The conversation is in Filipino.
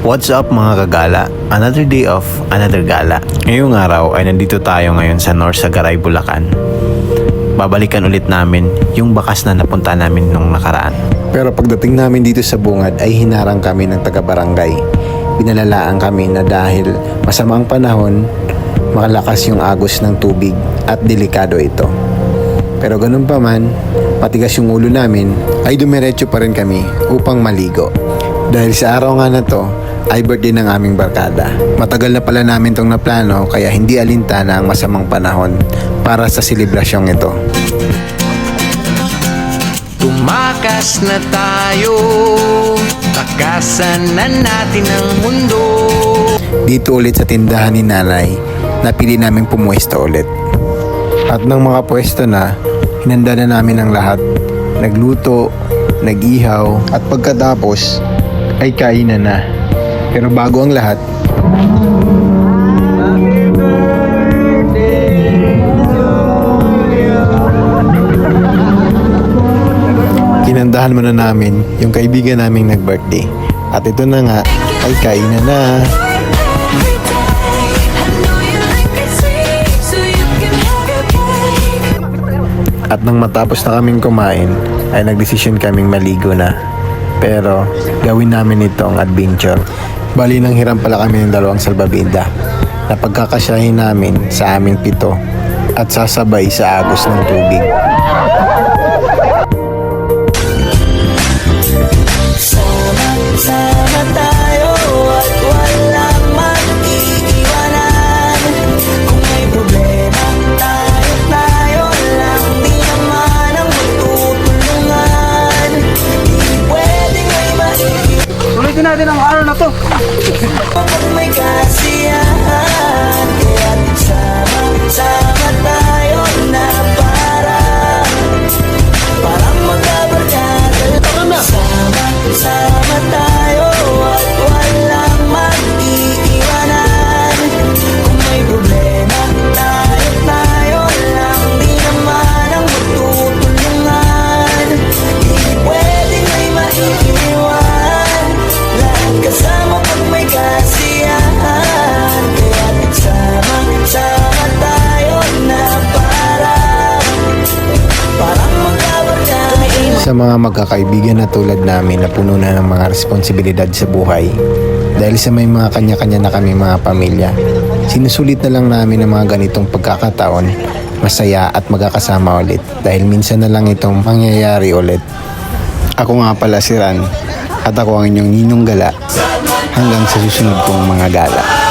What's up mga kagala? Another day of another gala. Ngayong araw ay nandito tayo ngayon sa North Sagaray, Bulacan. Babalikan ulit namin yung bakas na napunta namin nung nakaraan. Pero pagdating namin dito sa bungad ay hinarang kami ng taga-barangay. Pinalalaan kami na dahil masama ang panahon, makalakas yung agos ng tubig at delikado ito. Pero ganun pa man, matigas yung ulo namin, ay dumiretso pa rin kami upang maligo. Dahil sa araw nga na to, ay birthday ng aming barkada. Matagal na pala namin tong naplano kaya hindi alintana ang masamang panahon para sa selebrasyong ito. Tumakas na tayo, takasan na natin ang mundo. Dito ulit sa tindahan ni nanay, napili namin pumuesto ulit. At nang mga pwesto na, hinanda na namin ang lahat. Nagluto, nag-ihaw, at pagkatapos ay kainan na. Pero bago ang lahat, kinandahan muna namin yung kaibigan naming nag-birthday. At ito na nga, ay kainan na. At nang matapos na kaming kumain, ay nagdesisyon kaming maligo na. Pero gawin namin itong adventure. Bali nang hiram pala kami ng 2 salbabida na pagkakasyahin namin sa aming 7 at sasabay sa agos ng tubig. Sama tayo at walang mag-iiwanan. Kung may problema, tayo lang. Di naman ang magtutulungan. Di pwedeng may maiiwan. Ulitin natin ang araw na to. Kapag may kasiyahan, kaya't sama tayo na parang magkabarkada. Sama tayo at walang mag-iiwanan. Kung may problema, tayo lang. Di naman ang magtutulungan. Di pwedeng may maiiwan. Lahat kasama pag may kasiyahan. Kaya't sama tayo na parang magkabarkada. Sa mga magkakaibigan na tulad namin na puno na ng mga responsibilidad sa buhay, dahil sa may mga kanya-kanya na kami mga pamilya, sinusulit na lang namin ang mga ganitong pagkakataon, masaya at magkakasama ulit dahil minsan na lang itong mangyayari ulit. Ako nga pala si Ran at ako ang inyong ninong gala hanggang sa susunod kong mga gala.